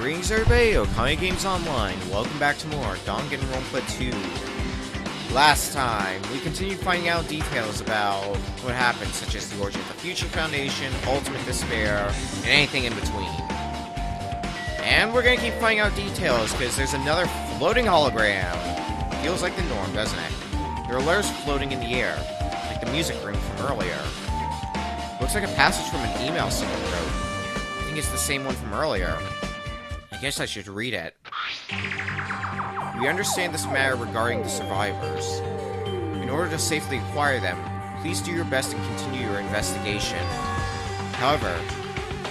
Greetings everybody, Okami Games Online. Welcome back to more Danganronpa 2. Last time, we continued finding out details about what happened, such as the origin of the Future Foundation, Ultimate Despair, and anything in between. And we're gonna keep finding out details, because there's another floating hologram. Feels like the norm, doesn't it? There are letters floating in the air, like the music room from earlier. Looks like a passage from an email someone wrote. I think it's the same one from earlier. I guess I should read it. We understand this matter regarding the survivors. In order to safely acquire them, please do your best and continue your investigation. However,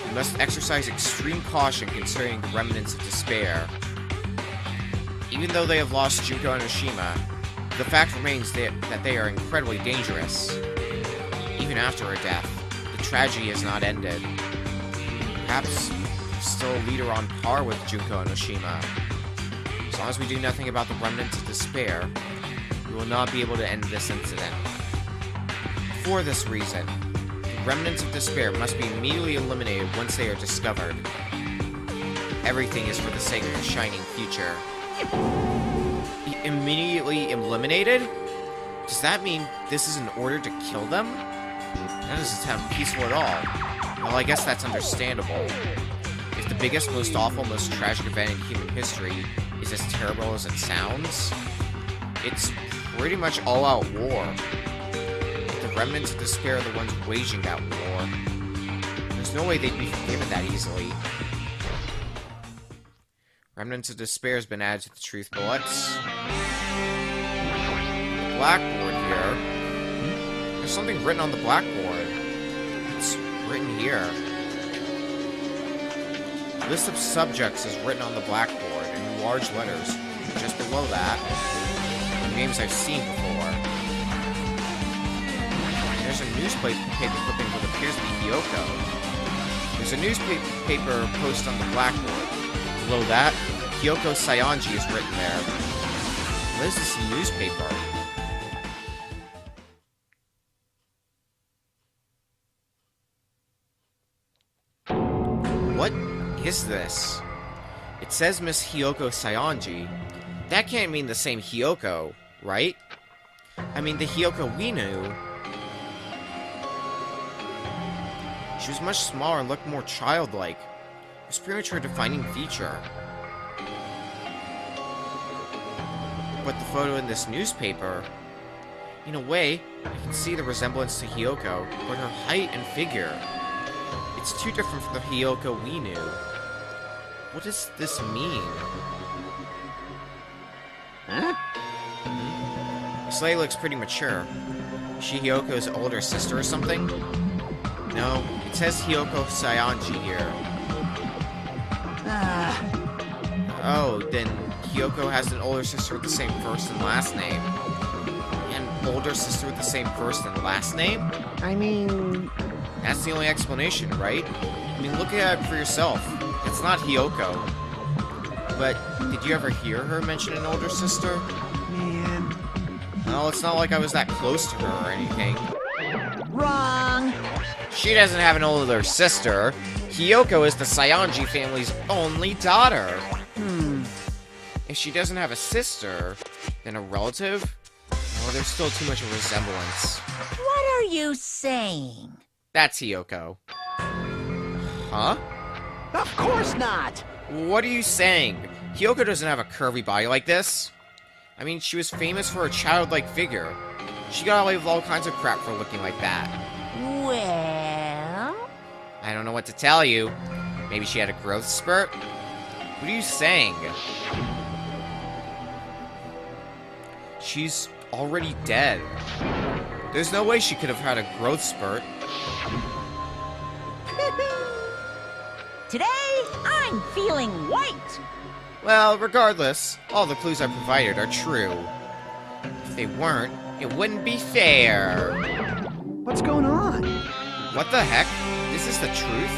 you must exercise extreme caution concerning the remnants of despair. Even though they have lost Junko and Oshima, the fact remains that they are incredibly dangerous. Even after her death, the tragedy has not ended. Perhaps still a leader on par with Junko and Oshima. As long as we do nothing about the remnants of despair, we will not be able to end this incident. For this reason, the remnants of despair must be immediately eliminated once they are discovered. Everything is for the sake of the shining future. Immediately eliminated? Does that mean this is in order to kill them? That doesn't sound peaceful at all. Well, I guess that's understandable. If the biggest, most awful, most tragic event in human history is as terrible as it sounds, it's pretty much all-out war. The remnants of despair are the ones waging that war. There's no way they'd be forgiven that easily. Remnants of despair has been added to the truth bullets. The blackboard here. There's something written on the blackboard. It's written here. List of subjects is written on the blackboard in large letters. Just below that, names I've seen before. There's a newspaper clipping what appears to be Hyoko. There's a newspaper post on the blackboard. Below that, Hyoko Saionji is written there. What is this newspaper? What is this? It says Miss Hyoko Saionji. That can't mean the same Hyoko, right? I mean, the Hyoko we knew. She was much smaller and looked more childlike. It was pretty much her defining feature. But the photo in this newspaper, in a way, I can see the resemblance to Hyoko, but her height and figure, it's too different from the Hyoko we knew. What does this mean? Huh? This lady looks pretty mature. Is she Hyoko's older sister or something? No, it says Hyoko Saionji here. Oh, then Hyoko has an older sister with the same first and last name. An older sister with the same first and last name? I mean... That's the only explanation, right? I mean, look at it for yourself. It's not Hyoko. But, did you ever hear her mention an older sister? Man... Well, it's not like I was that close to her or anything. Wrong! She doesn't have an older sister. Hyoko is the Saionji family's only daughter. If she doesn't have a sister, then a relative? Well, there's still too much of a resemblance. What are you saying? That's Hyoko. Huh? Of course not! What are you saying? Hyoko doesn't have a curvy body like this. I mean, she was famous for her childlike figure. She got away with all kinds of crap for looking like that. Well... I don't know what to tell you. Maybe she had a growth spurt? What are you saying? She's already dead. There's no way she could have had a growth spurt. Today, I'm feeling white! Well, regardless, all the clues I provided are true. If they weren't, it wouldn't be fair. What's going on? What the heck? This is the truth?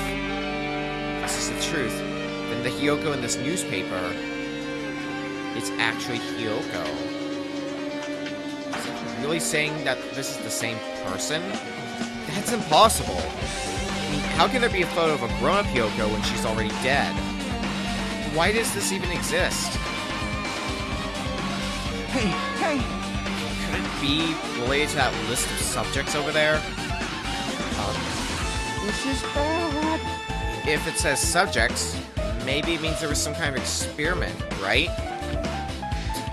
This is the truth. Then the Hyoko in this newspaper, it's actually Hyoko. Is it really saying that this is the same person? That's impossible. I mean, how can there be a photo of a grown-up Hyoko when she's already dead? why does this even exist? Hey, Could it be related to that list of subjects over there? this is bad. If it says subjects, maybe it means there was some kind of experiment, right?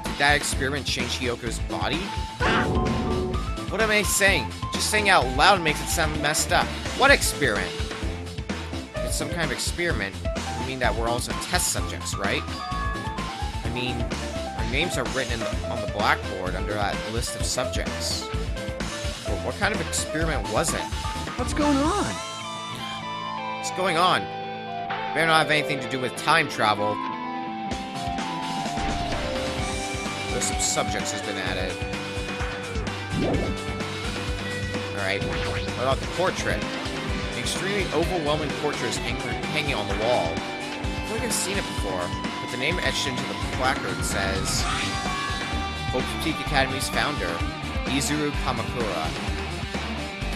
Did that experiment change Hyoko's body? What am I saying? Just saying out loud makes it sound messed up. What experiment? If it's some kind of experiment, I mean that we're also test subjects, right? I mean, our names are written on the blackboard under that list of subjects. But what kind of experiment was it? What's going on? What's going on? Better not have anything to do with time travel. List of subjects has been added. Alright, what about the portrait? An extremely overwhelming portrait is hanging on the wall. I feel like I've seen it before, but the name etched into the placard says Hope's Peak Academy's founder, Izuru Kamakura.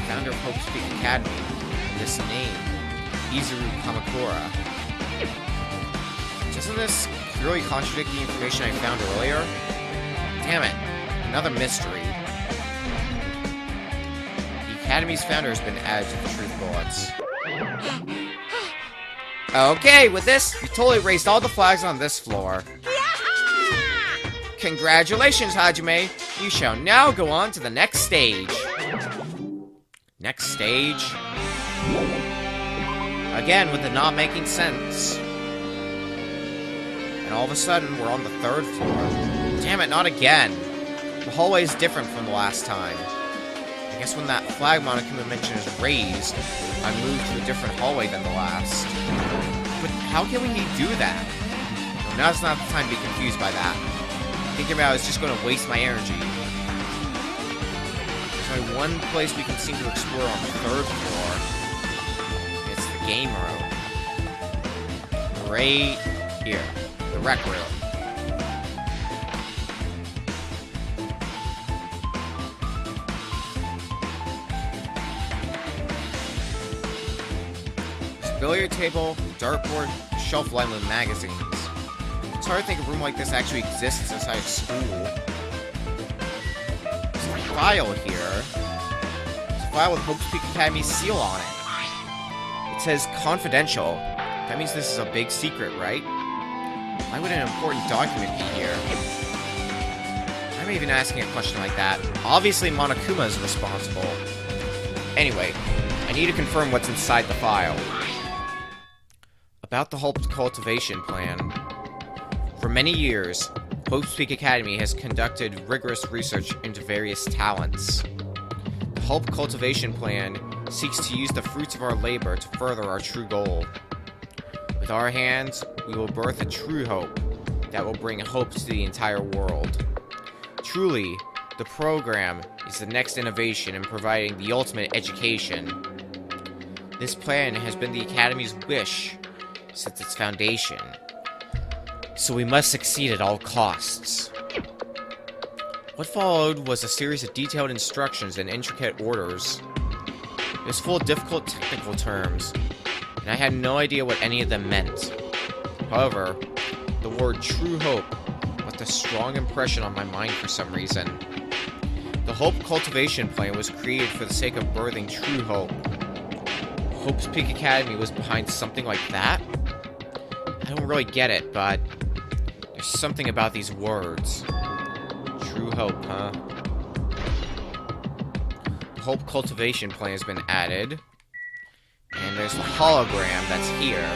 Founder of Hope's Peak Academy. This name, Izuru Kamakura. Doesn't this really contradict the information I found earlier? Damn it, another mystery. The Academy's founder has been added to the truth bullets. Okay, with this, you totally raised all the flags on this floor. Congratulations, Hajime! You shall now go on to the next stage. Next stage? Again, with the not making sense. And all of a sudden, we're on the 3rd floor. Damn it, not again. The hallway is different from the last time. I guess when that flag Monokuma mentioned is raised, I moved to a different hallway than the last. But how can we do that? Well, now's not the time to be confused by that. Thinking about it is just going to waste my energy. There's only one place we can seem to explore on the 3rd floor. It's the game room. Right here. The rec room. Billiard table, dartboard, shelf lined with magazines. It's hard to think a room like this actually exists inside of school. There's a file here. There's a file with Hope's Peak Academy's seal on it. It says confidential. That means this is a big secret, right? Why would an important document be here? I'm even asking a question like that. Obviously Monokuma is responsible. Anyway, I need to confirm what's inside the file. About the Hope Cultivation Plan. For many years, Hope's Peak Academy has conducted rigorous research into various talents. The Hope Cultivation Plan seeks to use the fruits of our labor to further our true goal. With our hands, we will birth a true hope that will bring hope to the entire world. Truly, the program is the next innovation in providing the ultimate education. This plan has been the Academy's wish since its foundation, so we must succeed at all costs. What followed was a series of detailed instructions and intricate orders. It was full of difficult technical terms, and I had no idea what any of them meant. However, the word True Hope left a strong impression on my mind for some reason. The Hope Cultivation Plan was created for the sake of birthing true hope. Hope's Peak Academy was behind something like that? I don't really get it, but there's something about these words. True hope, huh? The Hope Cultivation Plan has been added. And there's the hologram that's here.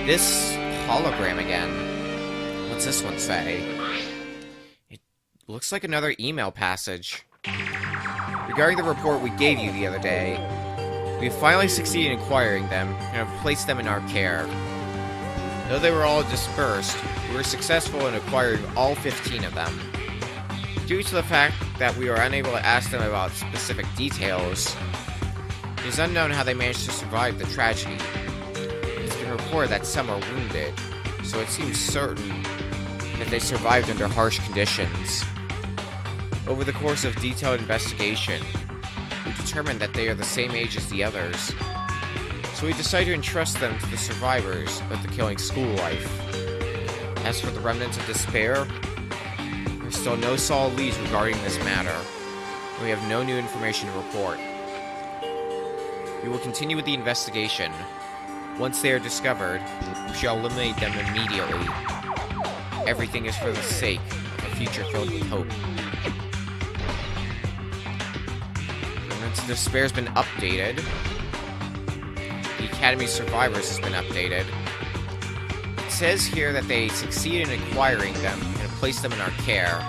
This hologram again. What's this one say? It looks like another email passage. Regarding the report we gave you the other day, we have finally succeeded in acquiring them and have placed them in our care. Though they were all dispersed, we were successful in acquiring all 15 of them. Due to the fact that we are unable to ask them about specific details, it is unknown how they managed to survive the tragedy. It's been reported that some are wounded, so it seems certain that they survived under harsh conditions. Over the course of detailed investigation, we determined that they are the same age as the others, so we decided to entrust them to the survivors of the killing school life. As for the remnants of despair, there's still no solid leads regarding this matter. We have no new information to report. We will continue with the investigation. Once they are discovered, we shall eliminate them immediately. Everything is for the sake of a future filled with hope. Remnants of Despair has been updated. The Academy Survivors has been updated. It says here that they succeeded in acquiring them and placed them in our care.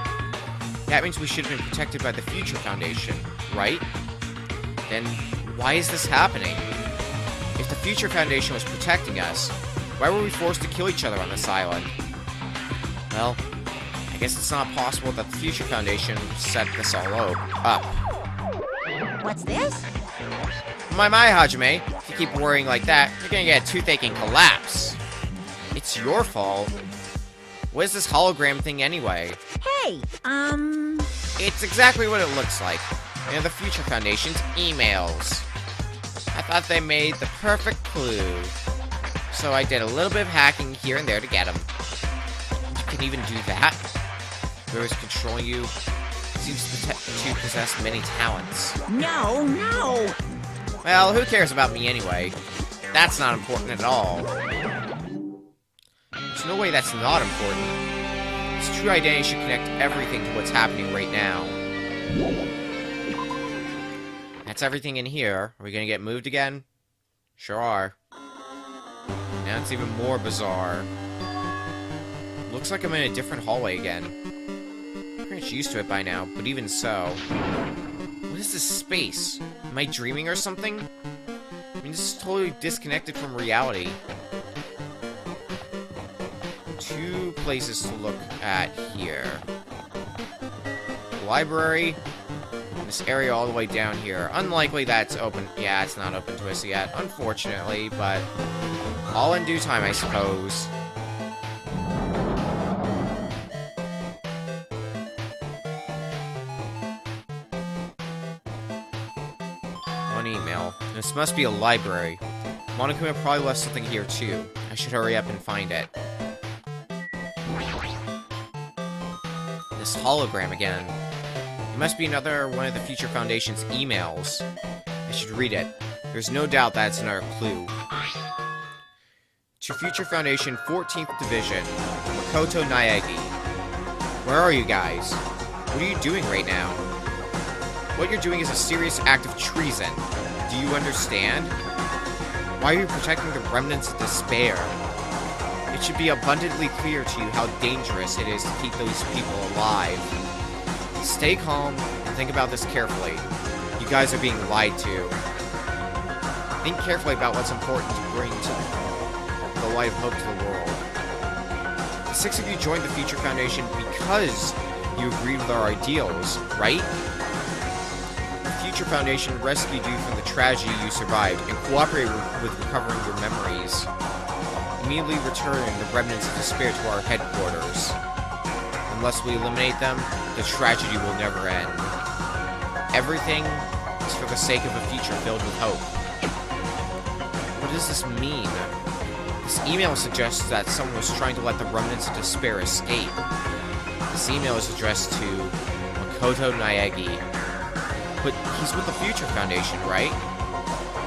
That means we should have been protected by the Future Foundation, right? Then why is this happening? If the Future Foundation was protecting us, why were we forced to kill each other on this island? Well, I guess it's not possible that the Future Foundation set this all up. What's this? My, Hajime. If you keep worrying like that, you're gonna get a toothache and collapse. It's your fault. What is this hologram thing anyway? Hey, It's exactly what it looks like. And the Future Foundation's emails. I thought they made the perfect clue. So I did a little bit of hacking here and there to get them. You can even do that? Whoever's controlling you seems to possess many talents. No. Well, who cares about me anyway? That's not important at all. There's no way that's not important. His true identity should connect everything to what's happening right now. That's everything in here. Are we gonna get moved again? Sure are. Now it's even more bizarre. Looks like I'm in a different hallway again. I'm pretty much used to it by now, but even so. What is this space? Am I dreaming or something? I mean, this is totally disconnected from reality. Two places to look at here. Library. And this area all the way down here. Unlikely that's open. Yeah, it's not open to us yet, unfortunately, but all in due time, I suppose. One email. This must be a library. Monokuma probably left something here too. I should hurry up and find it. This hologram again. It must be another one of the Future Foundation's emails. I should read it. There's no doubt that's another clue. To Future Foundation 14th Division, Makoto Naegi. Where are you guys? What are you doing right now? What you're doing is a serious act of treason. Do you understand? Why are you protecting the remnants of despair? It should be abundantly clear to you how dangerous it is to keep those people alive. Stay calm and think about this carefully. You guys are being lied to. Think carefully about what's important to bring to the light of hope to the world. The 6 of you joined the Future Foundation because you agreed with our ideals, right? The Future Foundation rescued you from the tragedy you survived and cooperated with recovering your memories. Immediately return the remnants of despair to our headquarters. Unless we eliminate them, the tragedy will never end. Everything is for the sake of a future filled with hope. What does this mean? This email suggests that someone was trying to let the remnants of despair escape. This email is addressed to Makoto Naegi. But he's with the Future Foundation, right?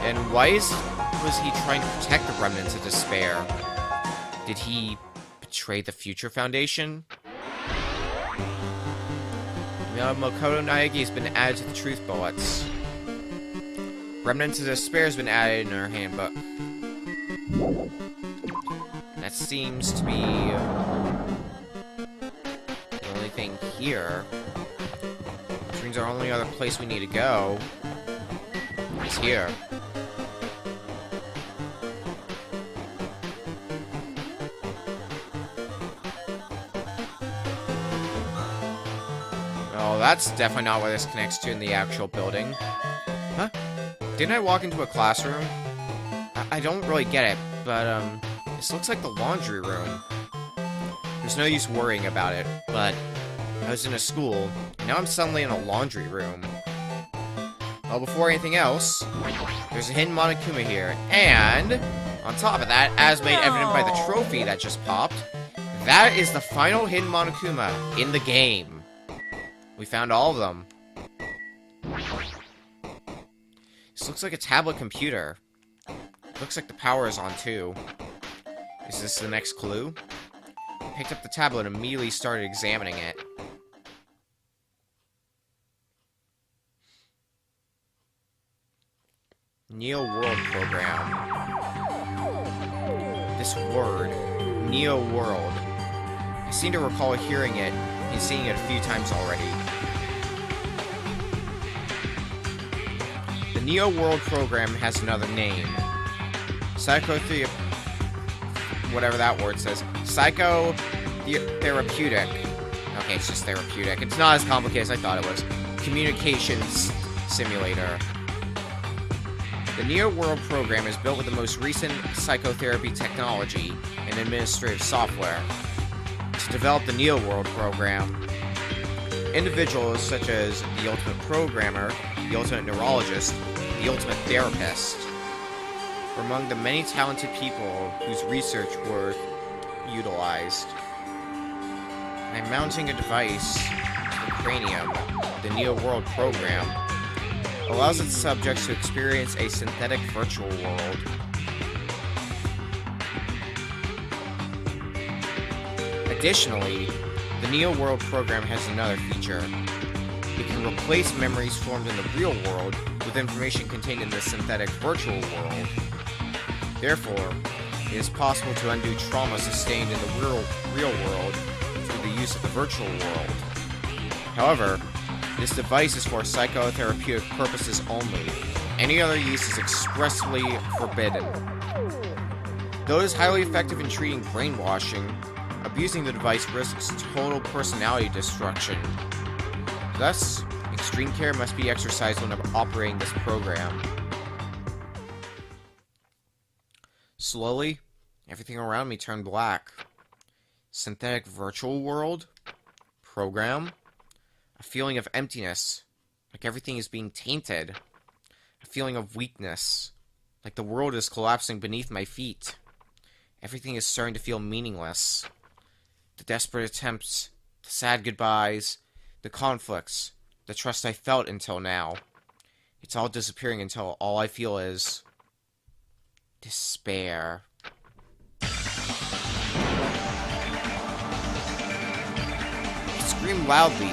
And why was he trying to protect the remnants of despair? Did he betray the Future Foundation? Makoto Naegi has been added to the Truth Bullets. Remnants of Despair has been added in our handbook. That seems to be the only thing here. Which means our only other place we need to go is here. Oh, that's definitely not where this connects to in the actual building. Huh? Didn't I walk into a classroom? I don't really get it, but, this looks like the laundry room. There's no use worrying about it, but I was in a school, and now I'm suddenly in a laundry room. Well, before anything else, there's a hidden Monokuma here, and on top of that, as made evident by the trophy that just popped, that is the final hidden Monokuma in the game. We found all of them. This looks like a tablet computer. Looks like the power is on too. Is this the next clue? I picked up the tablet and immediately started examining it. Neo World Program. This word, Neo World. I seem to recall hearing it and seeing it a few times already. The Neo World Program has another name. Whatever that word says. Psychotherapeutic. Okay, it's just therapeutic. It's not as complicated as I thought it was. Communications Simulator. The Neo World Program is built with the most recent psychotherapy technology and administrative software. To develop the Neo World Program, individuals such as the Ultimate Programmer, the Ultimate Neurologist, the Ultimate Therapist were among the many talented people whose research were utilized. By mounting a device to the cranium, the Neo World Program allows its subjects to experience a synthetic virtual world. Additionally, the Neo World Program has another feature. It can replace memories formed in the real world with information contained in the synthetic virtual world. Therefore, it is possible to undo trauma sustained in the real world through the use of the virtual world. However, this device is for psychotherapeutic purposes only. Any other use is expressly forbidden. Though it is highly effective in treating brainwashing, abusing the device risks total personality destruction. Thus, extreme care must be exercised when operating this program. Slowly, everything around me turned black. Synthetic virtual world? Program? A feeling of emptiness, like everything is being tainted. A feeling of weakness, like the world is collapsing beneath my feet. Everything is starting to feel meaningless. The desperate attempts, the sad goodbyes, the conflicts, the trust I felt until now. It's all disappearing until all I feel is despair. I screamed loudly,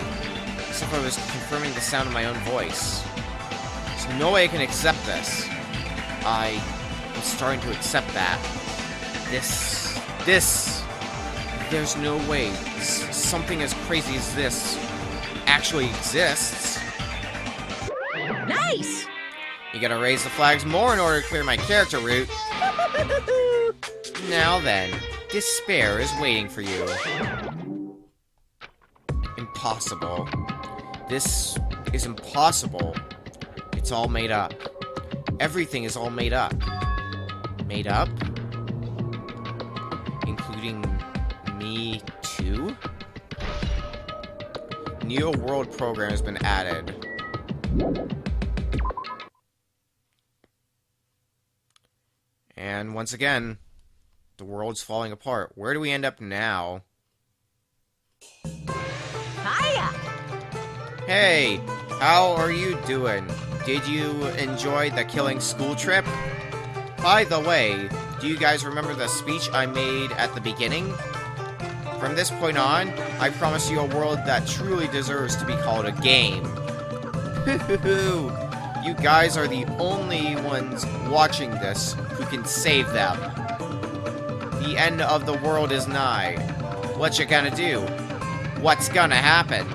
as if I was confirming the sound of my own voice. There's no way I can accept this. I am starting to accept that. There's no way something as crazy as this actually exists. Nice! You gotta raise the flags more in order to clear my character route. Now then, despair is waiting for you. Impossible. This is impossible. It's all made up. Everything is all made up. Made up? Including me too? Neo World Program has been added. And once again, the world's falling apart. Where do we end up now? Hiya! Hey, how are you doing? Did you enjoy the killing school trip? By the way, do you guys remember the speech I made at the beginning? From this point on, I promise you a world that truly deserves to be called a game. You guys are the only ones watching this who can save them. The end of the world is nigh. What you gonna do? What's gonna happen?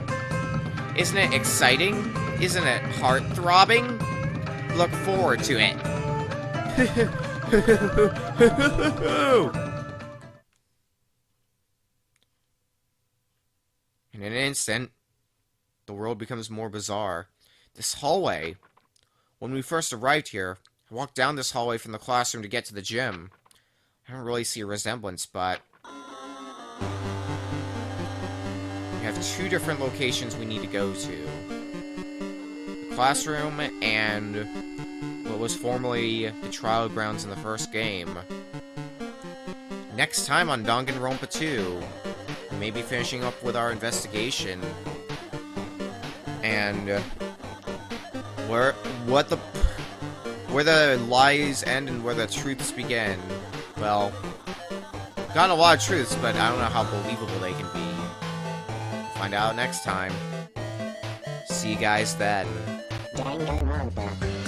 Isn't it exciting? Isn't it heart-throbbing? Look forward to it. In an instant, the world becomes more bizarre. This hallway. When we first arrived here, I walked down this hallway from the classroom to get to the gym. I don't really see a resemblance, but we have two different locations we need to go to. The classroom and what was formerly the trial grounds in the first game. Next time on Danganronpa 2. maybe finishing up with our investigation. And where the lies end and where the truths begin. Well, got a lot of truths, but I don't know how believable they can be. Find out next time. See you guys then. Danganronpa.